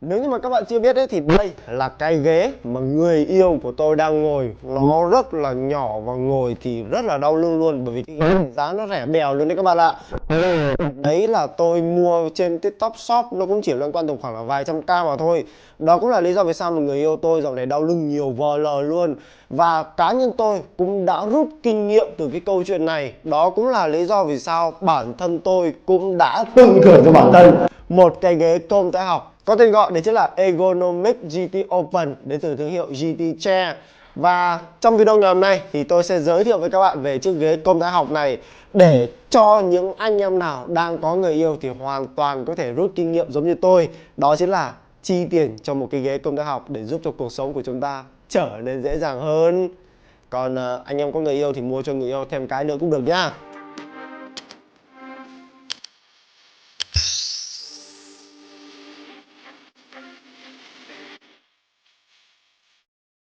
Nếu như mà các bạn chưa biết ấy, thì đây là cái ghế mà người yêu của tôi đang ngồi. Nó rất là nhỏ và ngồi thì rất là đau lưng luôn. Bởi vì cái ghế này giá nó rẻ bèo luôn đấy các bạn ạ. Đấy là tôi mua trên TikTok Shop, nó cũng chỉ loanh quanh tầm khoảng là vài trăm k mà thôi. Đó cũng là lý do vì sao mà người yêu tôi dạo này đau lưng nhiều vờ lờ luôn. Và cá nhân tôi cũng đã rút kinh nghiệm từ cái câu chuyện này. Đó cũng là lý do vì sao bản thân tôi cũng đã tự thưởng cho bản thân một cái ghế công thái học có tên gọi đấy chính là Ergonomic GT Open đến từ thương hiệu GT Chair. Và trong video ngày hôm nay thì tôi sẽ giới thiệu với các bạn về chiếc ghế công thái học này để cho những anh em nào đang có người yêu thì hoàn toàn có thể rút kinh nghiệm giống như tôi. Đó chính là chi tiền cho một cái ghế công thái học để giúp cho cuộc sống của chúng ta trở nên dễ dàng hơn. Còn anh em có người yêu thì mua cho người yêu thêm cái nữa cũng được nhá.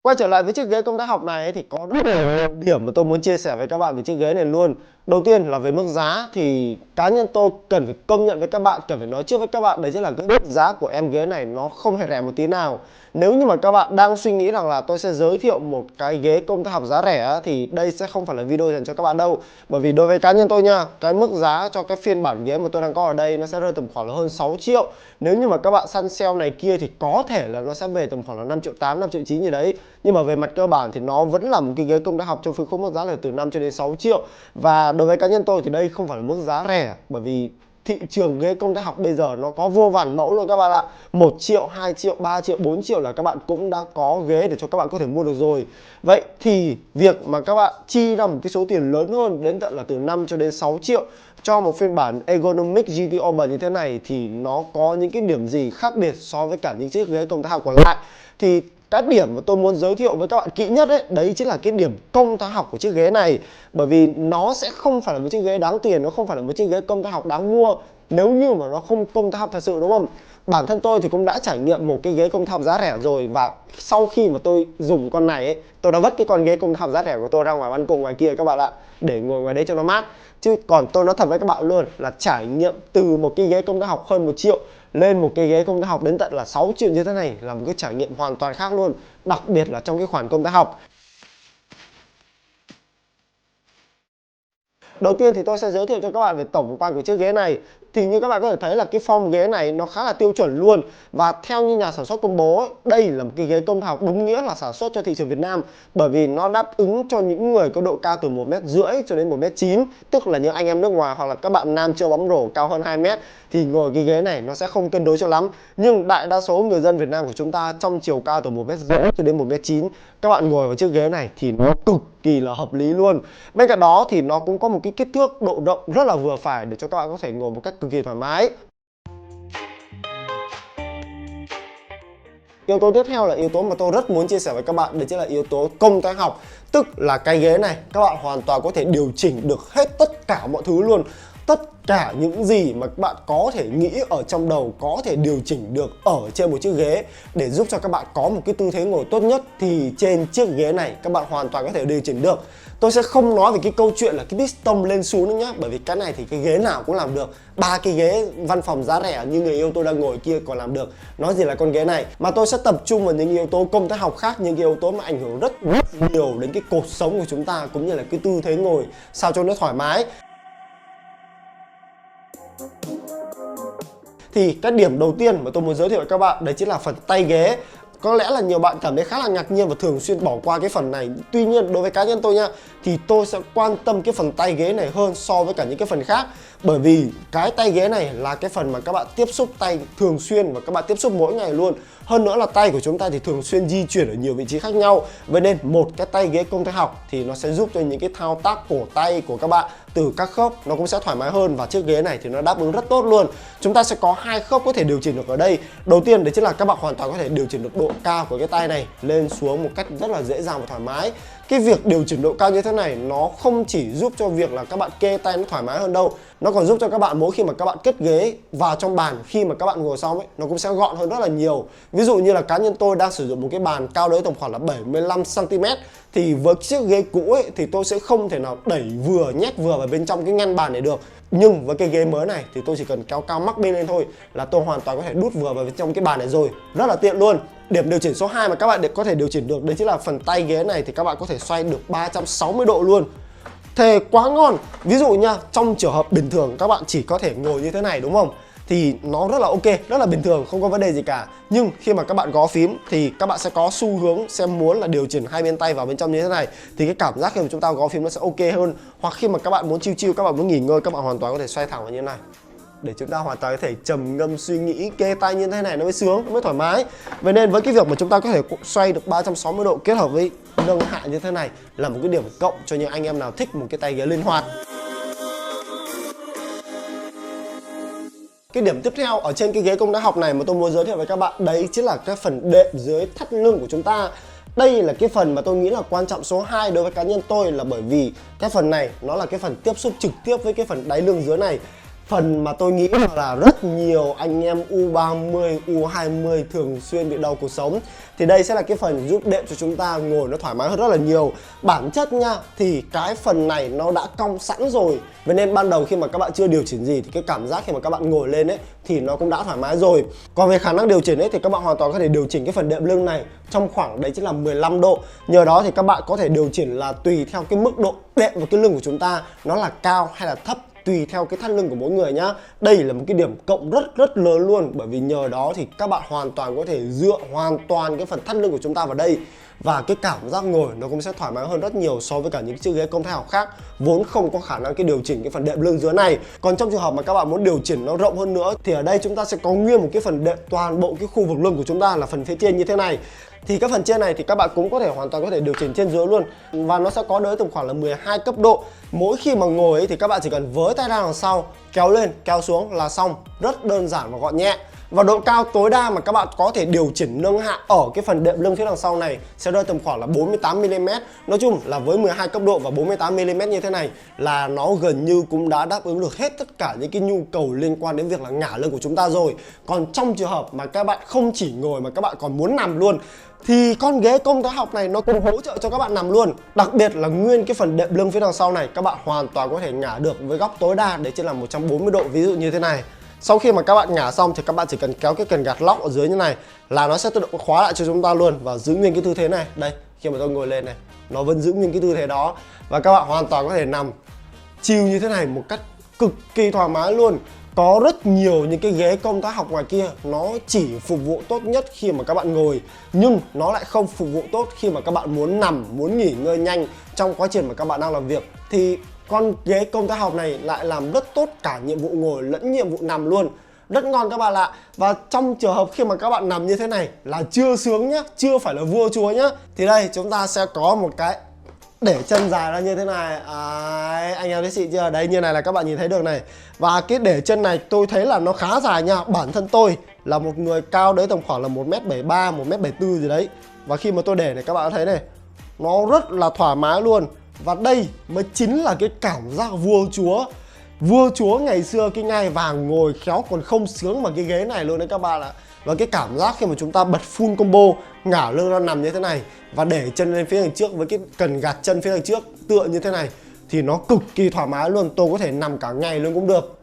Quay trở lại với chiếc ghế công tác học này ấy, thì có rất là nhiều điểm mà tôi muốn chia sẻ với các bạn về chiếc ghế này luôn. Đầu tiên là về mức giá thì cá nhân tôi cần phải công nhận với các bạn, cần phải nói trước với các bạn đấy chính là cái mức giá của em ghế này nó không hề rẻ một tí nào. Nếu như mà các bạn đang suy nghĩ rằng là tôi sẽ giới thiệu một cái ghế công tác học giá rẻ thì đây sẽ không phải là video dành cho các bạn đâu. Bởi vì đối với cá nhân tôi nha, cái mức giá cho cái phiên bản ghế mà tôi đang có ở đây nó sẽ rơi tầm khoảng là hơn 6 triệu. Nếu như mà các bạn săn sale này kia thì có thể là nó sẽ về tầm khoảng là 5 triệu 8, 5 triệu 9 gì đấy. Nhưng mà về mặt cơ bản thì nó vẫn là một cái ghế công tác học trong phân khúc mức giá là từ 5 cho đến 6 triệu. Và đối với cá nhân tôi thì đây không phải là mức giá rẻ, bởi vì thị trường ghế công tác học bây giờ nó có vô vàn mẫu luôn các bạn ạ. 1 triệu, 2 triệu, 3 triệu, 4 triệu là các bạn cũng đã có ghế để cho các bạn có thể mua được rồi. Vậy thì việc mà các bạn chi ra một cái số tiền lớn hơn đến tận là từ 5 cho đến 6 triệu cho một phiên bản Ergonomic GT Open như thế này thì nó có những cái điểm gì khác biệt so với cả những chiếc ghế công tác học còn lại. Thì cái điểm mà tôi muốn giới thiệu với các bạn kỹ nhất ấy, đấy chính là cái điểm công thái học của chiếc ghế này. Bởi vì nó sẽ không phải là một chiếc ghế đáng tiền, nó không phải là một chiếc ghế công thái học đáng mua nếu như mà nó không công thái học thật sự, đúng không? Bản thân tôi thì cũng đã trải nghiệm một cái ghế công thái học giá rẻ rồi. Và sau khi mà tôi dùng con này ấy, tôi đã vứt cái con ghế công thái học giá rẻ của tôi ra ngoài ban công ngoài kia các bạn ạ, để ngồi ngoài đấy cho nó mát. Chứ còn tôi nói thật với các bạn luôn là trải nghiệm từ một cái ghế công thái học hơn 1 triệu lên một cái ghế công tác học đến tận là 6 triệu như thế này là một cái trải nghiệm hoàn toàn khác luôn. Đặc biệt là trong cái khoản công tác học. Đầu tiên thì tôi sẽ giới thiệu cho các bạn về tổng quan của chiếc ghế này. Thì như các bạn có thể thấy là cái form ghế này nó khá là tiêu chuẩn luôn. Và theo như nhà sản xuất công bố ấy, đây là một cái ghế công tác học đúng nghĩa là sản xuất cho thị trường Việt Nam. Bởi vì nó đáp ứng cho những người có độ cao từ 1m50 cho đến 1m9. Tức là những anh em nước ngoài hoặc là các bạn nam chơi bóng rổ cao hơn 2m thì ngồi cái ghế này nó sẽ không cân đối cho lắm. Nhưng đại đa số người dân Việt Nam của chúng ta trong chiều cao từ 1m50 cho đến 1m9, các bạn ngồi vào chiếc ghế này thì nó cực kỳ là hợp lý luôn. Bên cạnh đó thì nó cũng có một cái kích thước độ rộng rất là vừa phải để cho các bạn có thể ngồi một cách cực kỳ thoải mái. Yếu tố tiếp theo là yếu tố mà tôi rất muốn chia sẻ với các bạn, đấy chính là yếu tố công thái học. Tức là cái ghế này các bạn hoàn toàn có thể điều chỉnh được hết tất cả mọi thứ luôn. Tất cả những gì mà các bạn có thể nghĩ ở trong đầu có thể điều chỉnh được ở trên một chiếc ghế để giúp cho các bạn có một cái tư thế ngồi tốt nhất thì trên chiếc ghế này các bạn hoàn toàn có thể điều chỉnh được. Tôi sẽ không nói về cái câu chuyện là cái piston lên xuống nữa nhá, bởi vì cái này thì cái ghế nào cũng làm được. 3 cái ghế văn phòng giá rẻ như người yêu tôi đang ngồi kia còn làm được, nói gì là con ghế này. Mà tôi sẽ tập trung vào những yếu tố công tác học khác, những yếu tố mà ảnh hưởng rất nhiều đến cái cột sống của chúng ta cũng như là cái tư thế ngồi sao cho nó thoải mái. Thì cái điểm đầu tiên mà tôi muốn giới thiệu với các bạn đấy chính là phần tay ghế. Có lẽ là nhiều bạn cảm thấy khá là ngạc nhiên và thường xuyên bỏ qua cái phần này. Tuy nhiên đối với cá nhân tôi nha, thì tôi sẽ quan tâm cái phần tay ghế này hơn so với cả những cái phần khác. Bởi vì cái tay ghế này là cái phần mà các bạn tiếp xúc tay thường xuyên và các bạn tiếp xúc mỗi ngày luôn. Hơn nữa là tay của chúng ta thì thường xuyên di chuyển ở nhiều vị trí khác nhau. Vậy nên một cái tay ghế công thái học thì nó sẽ giúp cho những cái thao tác cổ tay của các bạn từ các khớp nó cũng sẽ thoải mái hơn. Và chiếc ghế này thì nó đáp ứng rất tốt luôn. Chúng ta sẽ có 2 khớp có thể điều chỉnh được ở đây. Đầu tiên đấy chính là các bạn hoàn toàn có thể điều chỉnh được độ cao của cái tay này lên xuống một cách rất là dễ dàng và thoải mái. cái việc điều chỉnh độ cao như thế này nó không chỉ giúp cho việc là các bạn kê tay nó thoải mái hơn đâu, nó còn giúp cho các bạn mỗi khi mà các bạn cất ghế vào trong bàn, khi mà các bạn ngồi xong ấy, nó cũng sẽ gọn hơn rất là nhiều. Ví dụ như là cá nhân tôi đang sử dụng một cái bàn cao đấy tầm khoảng là 75 cm, thì với chiếc ghế cũ ấy thì tôi sẽ không thể nào đẩy vừa, nhét vừa vào bên trong cái ngăn bàn này được. Nhưng với cái ghế mới này thì tôi chỉ cần kéo cao mắc bên lên thôi là tôi hoàn toàn có thể đút vừa vào bên trong cái bàn này rồi, rất là tiện luôn. Điểm điều chỉnh số 2 mà các bạn có thể điều chỉnh được đấy chính là phần tay ghế này thì các bạn có thể xoay được 360 độ luôn. Thề quá ngon. Ví dụ nha, trong trường hợp bình thường các bạn chỉ có thể ngồi như thế này đúng không? Thì nó rất là ok, rất là bình thường, không có vấn đề gì cả. Nhưng khi mà các bạn gõ phím thì các bạn sẽ có xu hướng sẽ muốn là điều chỉnh hai bên tay vào bên trong như thế này. Thì cái cảm giác khi mà chúng ta gõ phím nó sẽ ok hơn. Hoặc khi mà các bạn muốn chill chill, các bạn muốn nghỉ ngơi, các bạn hoàn toàn có thể xoay thẳng vào như thế này, để chúng ta hoàn toàn có thể trầm ngâm suy nghĩ, kê tay như thế này nó mới sướng, nó mới thoải mái. Vậy nên với cái việc mà chúng ta có thể xoay được 360 độ kết hợp với nâng hạ như thế này là một cái điểm cộng cho những anh em nào thích một cái tay ghế linh hoạt. Cái điểm tiếp theo ở trên cái ghế công tác học này mà tôi muốn giới thiệu với các bạn đấy chính là cái phần đệm dưới thắt lưng của chúng ta. Đây là cái phần mà tôi nghĩ là quan trọng số 2 đối với cá nhân tôi, là bởi vì cái phần này nó là cái phần tiếp xúc trực tiếp với cái phần đáy lưng dưới này. Phần mà tôi nghĩ là rất nhiều anh em U30, U20 thường xuyên bị đau cuộc sống. Thì đây sẽ là cái phần giúp đệm cho chúng ta ngồi nó thoải mái hơn rất là nhiều. Bản chất nha, thì cái phần này nó đã cong sẵn rồi. Vậy nên ban đầu khi mà các bạn chưa điều chỉnh gì thì cái cảm giác khi mà các bạn ngồi lên ấy thì nó cũng đã thoải mái rồi. Còn về khả năng điều chỉnh ấy thì các bạn hoàn toàn có thể điều chỉnh cái phần đệm lưng này trong khoảng đấy chính là 15 độ. Nhờ đó thì các bạn có thể điều chỉnh là tùy theo cái mức độ đệm vào cái lưng của chúng ta, nó là cao hay là thấp, tùy theo cái thắt lưng của mỗi người nhá. Đây là một cái điểm cộng rất lớn luôn, bởi vì nhờ đó thì các bạn hoàn toàn có thể dựa hoàn toàn cái phần thắt lưng của chúng ta vào đây, và cái cảm giác ngồi nó cũng sẽ thoải mái hơn rất nhiều so với cả những chiếc ghế công thái học khác vốn không có khả năng cái điều chỉnh cái phần đệm lưng dưới này. Còn trong trường hợp mà các bạn muốn điều chỉnh nó rộng hơn nữa thì ở đây chúng ta sẽ có nguyên một cái phần đệm toàn bộ cái khu vực lưng của chúng ta là phần phía trên như thế này. Thì các phần trên này thì các bạn cũng có thể hoàn toàn có thể điều chỉnh trên dưới luôn, và nó sẽ có đới tầm khoảng là 12 cấp độ. Mỗi khi mà ngồi ấy thì các bạn chỉ cần với tay ra đằng sau, kéo lên kéo xuống là xong, rất đơn giản và gọn nhẹ. Và độ cao tối đa mà các bạn có thể điều chỉnh nâng hạ ở cái phần đệm lưng phía đằng sau này sẽ rơi tầm khoảng là 48 mm. Nói chung là với 12 cấp độ và 48 mm như thế này là nó gần như cũng đã đáp ứng được hết tất cả những cái nhu cầu liên quan đến việc là ngả lưng của chúng ta rồi. Còn trong trường hợp mà các bạn không chỉ ngồi mà các bạn còn muốn nằm luôn thì con ghế công tác học này nó cũng hỗ trợ cho các bạn nằm luôn. Đặc biệt là nguyên cái phần đệm lưng phía đằng sau này các bạn hoàn toàn có thể ngả được với góc tối đa đấy chính là 140 độ, ví dụ như thế này. Sau khi mà các bạn ngả xong thì các bạn chỉ cần kéo cái cần gạt lóc ở dưới như này là nó sẽ tự động khóa lại cho chúng ta luôn, và giữ nguyên cái tư thế này. Đây, khi mà tôi ngồi lên này, nó vẫn giữ nguyên cái tư thế đó, và các bạn hoàn toàn có thể nằm chill như thế này một cách cực kỳ thoải mái luôn. Có rất nhiều những cái ghế công tác học ngoài kia nó chỉ phục vụ tốt nhất khi mà các bạn ngồi, nhưng nó lại không phục vụ tốt khi mà các bạn muốn nằm, muốn nghỉ ngơi nhanh trong quá trình mà các bạn đang làm việc. Thì con ghế công tác học này lại làm rất tốt cả nhiệm vụ ngồi lẫn nhiệm vụ nằm luôn. Rất ngon các bạn ạ. Và trong trường hợp khi mà các bạn nằm như thế này là chưa sướng nhá, chưa phải là vua chúa nhá, thì đây chúng ta sẽ có một cái để chân dài ra như thế này. Anh em thấy xịn chưa? Đấy, như này là các bạn nhìn thấy được này. Và cái để chân này tôi thấy là nó khá dài nha. Bản thân tôi là một người cao đấy tầm khoảng là 1m73, 1m74 gì đấy. Và khi mà tôi để này các bạn thấy này, nó rất là thoải mái luôn. Và đây mới chính là cái cảm giác vua chúa. Vua chúa ngày xưa cái ngai vàng ngồi khéo còn không sướng bằng cái ghế này luôn đấy các bạn ạ. Và cái cảm giác khi mà chúng ta bật full combo, ngả lưng ra nằm như thế này và để chân lên phía đằng trước với cái cần gạt chân phía đằng trước tựa như thế này thì nó cực kỳ thoải mái luôn. Tôi có thể nằm cả ngày luôn cũng được.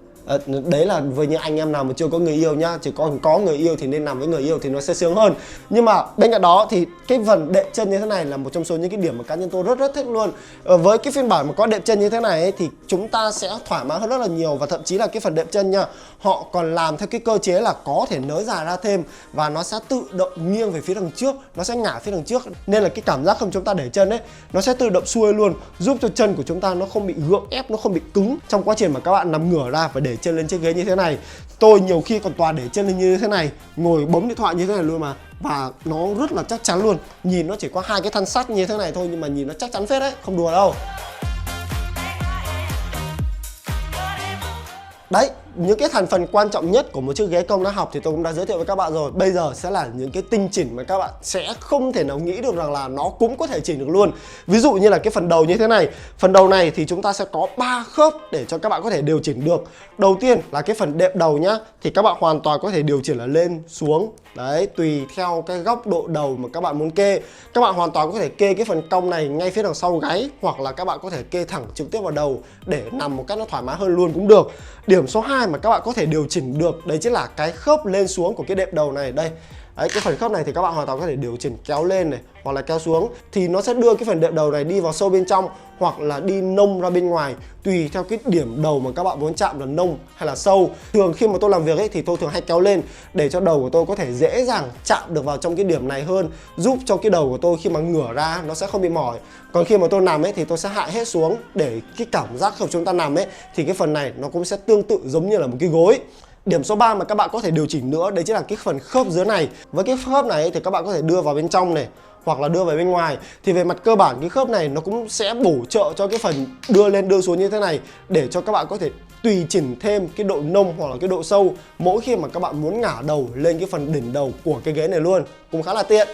Đấy là với những anh em nào mà chưa có người yêu nhá. Chỉ còn có người yêu thì nên nằm với người yêu thì nó sẽ sướng hơn. Nhưng mà bên cạnh đó thì cái phần đệm chân như thế này là một trong số những cái điểm mà cá nhân tôi rất thích luôn. Với cái phiên bản mà có đệm chân như thế này ấy, thì chúng ta sẽ thoải mái hơn rất là nhiều. Và thậm chí là cái phần đệm chân nha, họ còn làm theo cái cơ chế là có thể nới dài ra thêm, và nó sẽ tự động nghiêng về phía đằng trước, nó sẽ ngả phía đằng trước. Nên là cái cảm giác khi chúng ta để chân ấy, nó sẽ tự động xuôi luôn, giúp cho chân của chúng ta nó không bị gượng ép, nó không bị cứng trong quá trình mà các bạn nằm ngửa ra và để chân lên chiếc ghế như thế này. Tôi nhiều khi còn toàn để chân lên như thế này, ngồi bấm điện thoại như thế này luôn mà. Và nó rất là chắc chắn luôn. Nhìn nó chỉ có hai cái thanh sắt như thế này thôi, nhưng mà nhìn nó chắc chắn phết đấy, không đùa đâu. Đấy, những cái thành phần quan trọng nhất của một chiếc ghế công đã học thì tôi cũng đã giới thiệu với các bạn rồi. Bây giờ sẽ là những cái tinh chỉnh mà các bạn sẽ không thể nào nghĩ được rằng là nó cũng có thể chỉnh được luôn. Ví dụ như là cái phần đầu như thế này. Phần đầu này thì chúng ta sẽ có 3 khớp để cho các bạn có thể điều chỉnh được. Đầu tiên là cái phần đệm đầu nhá. Thì các bạn hoàn toàn có thể điều chỉnh là lên, xuống. Đấy, tùy theo cái góc độ đầu mà các bạn muốn kê. Các bạn hoàn toàn có thể kê cái phần cong này ngay phía đằng sau gáy, hoặc là các bạn có thể kê thẳng trực tiếp vào đầu để nằm một cách nó thoải mái hơn luôn cũng được. Điểm số 2 mà các bạn có thể điều chỉnh được đấy chính là cái khớp lên xuống của cái đệm đầu này đây. Đấy, cái phần khớp này thì các bạn hoàn toàn có thể điều chỉnh kéo lên này hoặc là kéo xuống, thì nó sẽ đưa cái phần đệm đầu này đi vào sâu bên trong hoặc là đi nông ra bên ngoài, tùy theo cái điểm đầu mà các bạn muốn chạm là nông hay là sâu. Thường khi mà tôi làm việc ấy thì tôi thường hay kéo lên để cho đầu của tôi có thể dễ dàng chạm được vào trong cái điểm này hơn, giúp cho cái đầu của tôi khi mà ngửa ra nó sẽ không bị mỏi. Còn khi mà tôi nằm ấy thì tôi sẽ hạ hết xuống để cái cảm giác khi chúng ta nằm ấy thì cái phần này nó cũng sẽ tương tự giống như là một cái gối. Điểm số 3 mà các bạn có thể điều chỉnh nữa đấy chính là cái phần khớp dưới này. Với cái khớp này thì các bạn có thể đưa vào bên trong này hoặc là đưa vào bên ngoài. Thì về mặt cơ bản cái khớp này nó cũng sẽ bổ trợ cho cái phần đưa lên đưa xuống như thế này, để cho các bạn có thể tùy chỉnh thêm cái độ nông hoặc là cái độ sâu mỗi khi mà các bạn muốn ngả đầu lên cái phần đỉnh đầu của cái ghế này luôn. Cũng khá là tiện.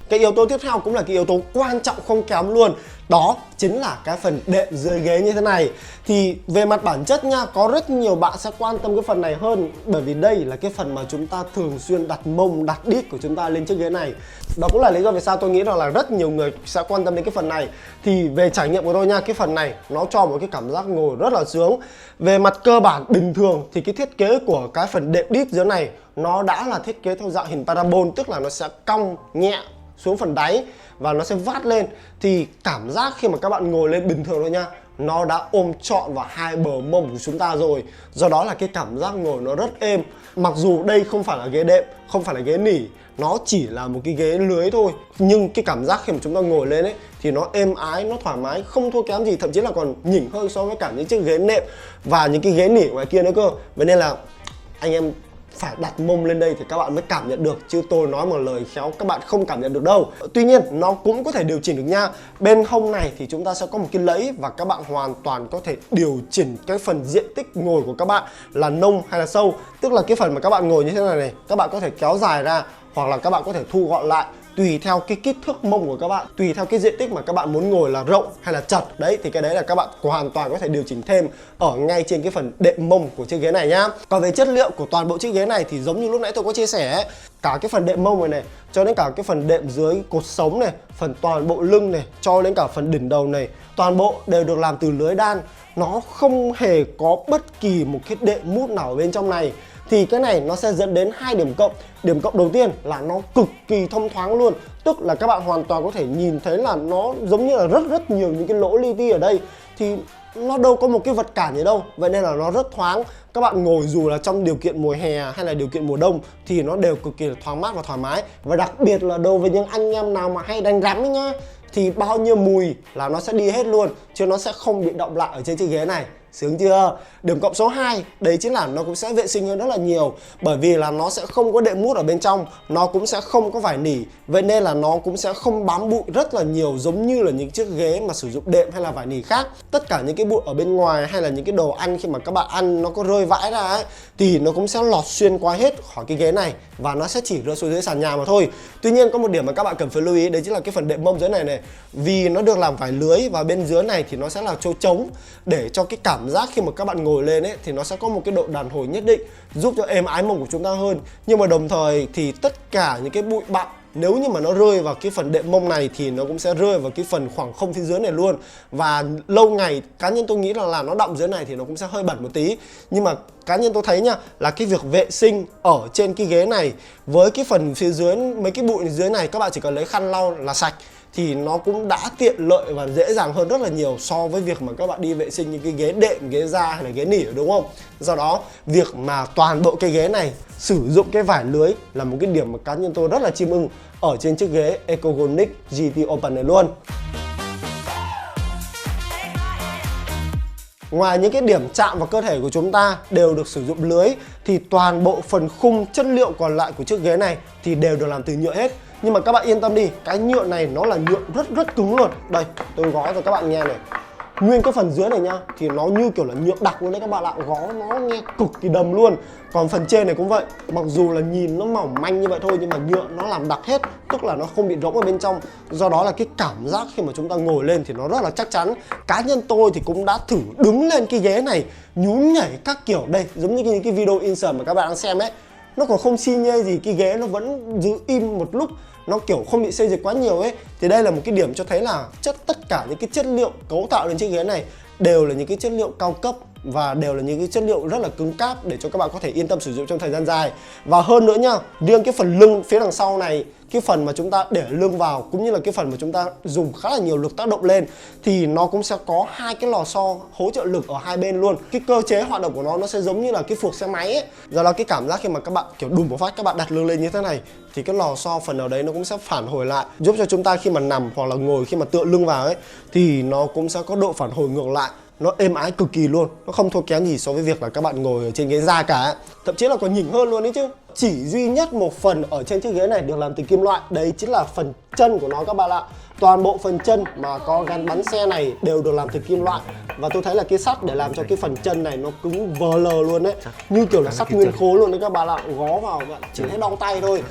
Cái yếu tố tiếp theo cũng là cái yếu tố quan trọng không kém luôn. Đó chính là cái phần đệm dưới ghế như thế này. Thì về mặt bản chất nha, có rất nhiều bạn sẽ quan tâm cái phần này hơn, bởi vì đây là cái phần mà chúng ta thường xuyên đặt mông, đặt đít của chúng ta lên chiếc ghế này. Đó cũng là lý do vì sao tôi nghĩ rằng là rất nhiều người sẽ quan tâm đến cái phần này. Thì về trải nghiệm của tôi nha, cái phần này nó cho một cái cảm giác ngồi rất là sướng. Về mặt cơ bản bình thường thì cái thiết kế của cái phần đệm đít dưới này nó đã là thiết kế theo dạng hình parabol, tức là nó sẽ cong nhẹ xuống phần đáy và nó sẽ vát lên. Thì cảm giác khi mà các bạn ngồi lên bình thường thôi nha, nó đã ôm trọn vào hai bờ mông của chúng ta rồi. Do đó là cái cảm giác ngồi nó rất êm. Mặc dù đây không phải là ghế đệm, không phải là ghế nỉ, nó chỉ là một cái ghế lưới thôi, nhưng cái cảm giác khi mà chúng ta ngồi lên ấy thì nó êm ái, nó thoải mái, không thua kém gì, thậm chí là còn nhỉnh hơn so với cả những chiếc ghế nệm và những cái ghế nỉ ngoài kia nữa cơ. Vậy nên là anh em phải đặt mông lên đây thì các bạn mới cảm nhận được, chứ tôi nói một lời khéo các bạn không cảm nhận được đâu. Tuy nhiên nó cũng có thể điều chỉnh được nha. Bên hông này thì chúng ta sẽ có một cái lẫy và các bạn hoàn toàn có thể điều chỉnh cái phần diện tích ngồi của các bạn là nông hay là sâu. Tức là cái phần mà các bạn ngồi như thế này này, các bạn có thể kéo dài ra hoặc là các bạn có thể thu gọn lại, tùy theo cái kích thước mông của các bạn, tùy theo cái diện tích mà các bạn muốn ngồi là rộng hay là chật. Đấy thì cái đấy là các bạn hoàn toàn có thể điều chỉnh thêm ở ngay trên cái phần đệm mông của chiếc ghế này nhá. Còn về chất liệu của toàn bộ chiếc ghế này thì giống như lúc nãy tôi có chia sẻ ấy, cả cái phần đệm mông này này cho đến cả cái phần đệm dưới cột sống này, phần toàn bộ lưng này cho đến cả phần đỉnh đầu này, toàn bộ đều được làm từ lưới đan. Nó không hề có bất kỳ một cái đệm mút nào ở bên trong này. Thì cái này nó sẽ dẫn đến hai điểm cộng. Điểm cộng đầu tiên là nó cực kỳ thông thoáng luôn. Tức là các bạn hoàn toàn có thể nhìn thấy là nó giống như là rất nhiều những cái lỗ li ti ở đây. Thì nó đâu có một cái vật cản gì đâu. Vậy nên là nó rất thoáng. Các bạn ngồi dù là trong điều kiện mùa hè hay là điều kiện mùa đông thì nó đều cực kỳ là thoáng mát và thoải mái. Và đặc biệt là đối với những anh em nào mà hay đánh rắm ấy nhá, thì bao nhiêu mùi là nó sẽ đi hết luôn, chứ nó sẽ không bị đọng lại ở trên chiếc ghế này. Sướng chưa? Điểm cộng số 2 đấy chính là nó cũng sẽ vệ sinh hơn rất là nhiều, bởi vì là nó sẽ không có đệm mút ở bên trong, nó cũng sẽ không có vải nỉ, vậy nên là nó cũng sẽ không bám bụi rất là nhiều giống như là những chiếc ghế mà sử dụng đệm hay là vải nỉ khác. Tất cả những cái bụi ở bên ngoài hay là những cái đồ ăn khi mà các bạn ăn nó có rơi vãi ra ấy thì nó cũng sẽ lọt xuyên qua hết khỏi cái ghế này và nó sẽ chỉ rơi xuống dưới sàn nhà mà thôi. Tuy nhiên có một điểm mà các bạn cần phải lưu ý, đấy chính là cái phần đệm mông dưới này này, vì nó được làm vải lưới và bên dưới này thì nó sẽ là chỗ trống để cho cái cảm giác khi mà các bạn ngồi lên ấy thì nó sẽ có một cái độ đàn hồi nhất định, giúp cho êm ái mông của chúng ta hơn. Nhưng mà đồng thời thì tất cả những cái bụi bặm nếu như mà nó rơi vào cái phần đệm mông này thì nó cũng sẽ rơi vào cái phần khoảng không phía dưới này luôn. Và lâu ngày cá nhân tôi nghĩ là nó đọng dưới này thì nó cũng sẽ hơi bẩn một tí. Nhưng mà cá nhân tôi thấy nha, là cái việc vệ sinh ở trên cái ghế này với cái phần phía dưới, mấy cái bụi dưới này các bạn chỉ cần lấy khăn lau là sạch, thì nó cũng đã tiện lợi và dễ dàng hơn rất là nhiều so với việc mà các bạn đi vệ sinh những cái ghế đệm, ghế da hay là ghế nỉ, đúng không? Do đó việc mà toàn bộ cái ghế này sử dụng cái vải lưới là một cái điểm mà cá nhân tôi rất là chim ưng ở trên chiếc ghế Ecogonic GT Open này luôn. Ngoài những cái điểm chạm vào cơ thể của chúng ta đều được sử dụng lưới thì toàn bộ phần khung chất liệu còn lại của chiếc ghế này thì đều được làm từ nhựa hết. Nhưng mà các bạn yên tâm đi, cái nhựa này nó là nhựa rất cứng luôn. Đây, tôi gói cho các bạn nghe này. nguyên cái phần dưới này nha thì nó như kiểu là nhựa đặc luôn đấy các bạn ạ, gõ nó nghe cực kỳ đầm luôn. Còn phần trên này cũng vậy, mặc dù là nhìn nó mỏng manh như vậy thôi nhưng mà nhựa nó làm đặc hết, tức là nó không bị rỗng ở bên trong. Do đó là cái cảm giác khi mà chúng ta ngồi lên thì nó rất là chắc chắn. Cá nhân tôi thì cũng đã thử đứng lên cái ghế này, nhún nhảy các kiểu đây, giống như những cái video insert mà các bạn đang xem ấy. Nó còn không xi nhê gì, cái ghế nó vẫn giữ im một lúc, nó kiểu không bị xê dịch quá nhiều ấy. Thì đây là một cái điểm cho thấy là tất cả những cái chất liệu cấu tạo lên chiếc ghế này đều là những cái chất liệu cao cấp và đều là những cái chất liệu rất là cứng cáp để cho các bạn có thể yên tâm sử dụng trong thời gian dài. Và hơn nữa nha, riêng cái phần lưng phía đằng sau này, cái phần mà chúng ta để lưng vào cũng như là cái phần mà chúng ta dùng khá là nhiều lực tác động lên thì nó cũng sẽ có hai cái lò xo hỗ trợ lực ở hai bên luôn. Cái cơ chế hoạt động của nó sẽ giống như là cái phuộc xe máy ấy. Do đó cái cảm giác khi mà các bạn kiểu đùng một phát các bạn đặt lưng lên như thế này thì cái lò xo phần nào đấy nó cũng sẽ phản hồi lại, giúp cho chúng ta khi mà nằm hoặc là ngồi, khi mà tựa lưng vào ấy thì nó cũng sẽ có độ phản hồi ngược lại, nó êm ái cực kỳ luôn, nó không thua kém gì so với việc là các bạn ngồi ở trên ghế da cả, thậm chí là còn nhỉnh hơn luôn đấy chứ. Chỉ duy nhất một phần ở trên chiếc ghế này được làm từ kim loại, đấy chính là phần chân của nó các bạn ạ. Toàn bộ phần chân mà có gắn bánh xe này đều được làm từ kim loại, và tôi thấy là cái sắt để làm cho cái phần chân này nó cứng vờ lờ luôn đấy, như kiểu là sắt nguyên khối luôn đấy các bạn ạ. Gó vào bạn chỉ thấy đong tay thôi.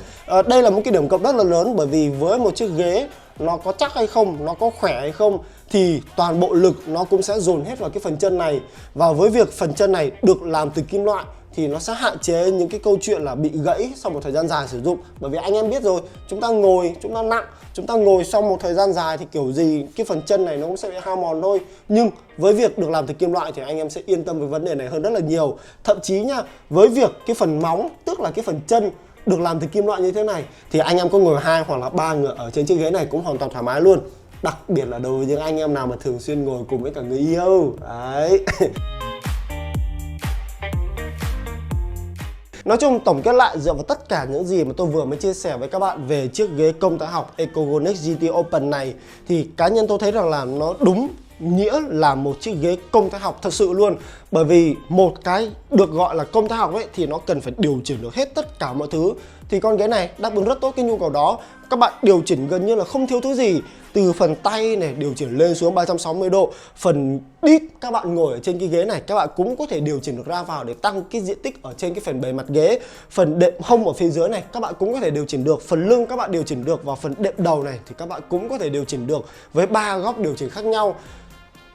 Đây là một cái điểm cộng rất là lớn, bởi vì với một chiếc ghế nó có chắc hay không, nó có khỏe hay không thì toàn bộ lực nó cũng sẽ dồn hết vào cái phần chân này. Và với việc phần chân này được làm từ kim loại thì nó sẽ hạn chế những cái câu chuyện là bị gãy sau một thời gian dài sử dụng. Bởi vì anh em biết rồi, chúng ta ngồi, chúng ta nặng, chúng ta ngồi sau một thời gian dài thì kiểu gì cái phần chân này nó cũng sẽ bị hao mòn thôi. Nhưng với việc được làm từ kim loại thì anh em sẽ yên tâm với vấn đề này hơn rất là nhiều. Thậm chí nha, với việc cái phần móng, tức là cái phần chân được làm từ kim loại như thế này thì anh em có ngồi 2 hoặc là 3 người ở trên chiếc ghế này cũng hoàn toàn thoải mái luôn. Đặc biệt là đối với những anh em nào mà thường xuyên ngồi cùng với cả người yêu. Đấy. Nói chung tổng kết lại, dựa vào tất cả những gì mà tôi vừa mới chia sẻ với các bạn về chiếc ghế công thái học Ecogonic GT Open này thì cá nhân tôi thấy rằng là nó đúng nghĩa là một chiếc ghế công thái học thật sự luôn. Bởi vì một cái được gọi là công thái học ấy thì nó cần phải điều chỉnh được hết tất cả mọi thứ, thì con ghế này đáp ứng rất tốt cái nhu cầu đó. Các bạn điều chỉnh gần như là không thiếu thứ gì, từ phần tay này điều chỉnh lên xuống 360 độ, phần đít các bạn ngồi ở trên cái ghế này các bạn cũng có thể điều chỉnh được ra vào để tăng cái diện tích ở trên cái phần bề mặt ghế. Phần đệm hông ở phía dưới này các bạn cũng có thể điều chỉnh được, phần lưng các bạn điều chỉnh được, và phần đệm đầu này thì các bạn cũng có thể điều chỉnh được với 3 góc điều chỉnh khác nhau.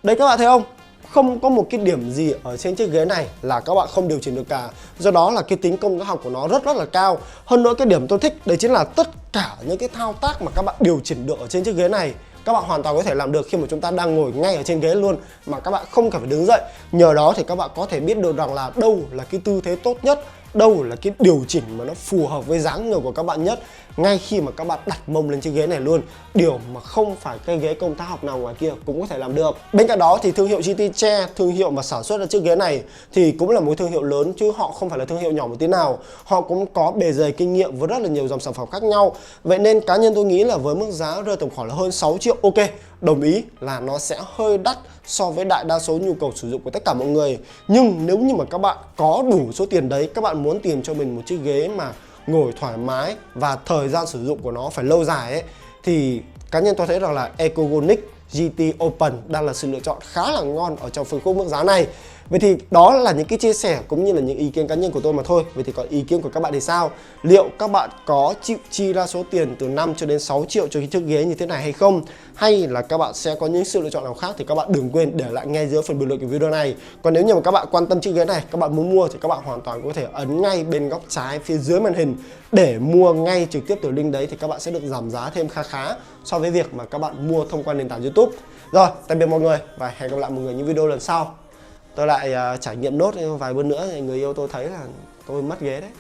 Đấy các bạn thấy không? Không có một cái điểm gì ở trên chiếc ghế này là các bạn không điều chỉnh được cả. Do đó là cái tính công thái học của nó rất là cao. Hơn nữa cái điểm tôi thích đấy chính là tất cả những cái thao tác mà các bạn điều chỉnh được ở trên chiếc ghế này các bạn hoàn toàn có thể làm được khi mà chúng ta đang ngồi ngay ở trên ghế luôn, mà các bạn không cần phải đứng dậy. Nhờ đó thì các bạn có thể biết được rằng là đâu là cái tư thế tốt nhất, đâu là cái điều chỉnh mà nó phù hợp với dáng người của các bạn nhất ngay khi mà các bạn đặt mông lên chiếc ghế này luôn. Điều mà không phải cái ghế công thái học nào ngoài kia cũng có thể làm được. Bên cạnh đó thì thương hiệu GT Chair, thương hiệu mà sản xuất ra chiếc ghế này thì cũng là một thương hiệu lớn chứ họ không phải là thương hiệu nhỏ một tí nào. Họ cũng có bề dày kinh nghiệm với rất là nhiều dòng sản phẩm khác nhau. Vậy nên cá nhân tôi nghĩ là với mức giá rơi tầm khoảng là hơn 6 triệu, ok, đồng ý là nó sẽ hơi đắt so với đại đa số nhu cầu sử dụng của tất cả mọi người. Nhưng nếu như mà các bạn có đủ số tiền đấy, các bạn muốn tìm cho mình một chiếc ghế mà ngồi thoải mái và thời gian sử dụng của nó phải lâu dài ấy, thì cá nhân tôi thấy rằng là Ecogonic GT Open đang là sự lựa chọn khá là ngon ở trong phân khúc mức giá này. Vậy thì đó là những cái chia sẻ cũng như là những ý kiến cá nhân của tôi mà thôi. Vậy thì còn ý kiến của các bạn thì sao? Liệu các bạn có chịu chi ra số tiền từ 5 cho đến 6 triệu cho cái chiếc ghế như thế này hay không? Hay là các bạn sẽ có những sự lựa chọn nào khác thì các bạn đừng quên để lại ngay dưới phần bình luận của video này. Còn nếu như mà các bạn quan tâm chiếc ghế này, các bạn muốn mua thì các bạn hoàn toàn có thể ấn ngay bên góc trái phía dưới màn hình để mua ngay trực tiếp từ link đấy, thì các bạn sẽ được giảm giá thêm khá khá so với việc mà các bạn mua thông qua nền tảng YouTube. Rồi, tạm biệt mọi người và hẹn gặp lại mọi người những video lần sau. Tôi lại trải nghiệm nốt vài bữa nữa thì người yêu tôi thấy là tôi mất ghế đấy.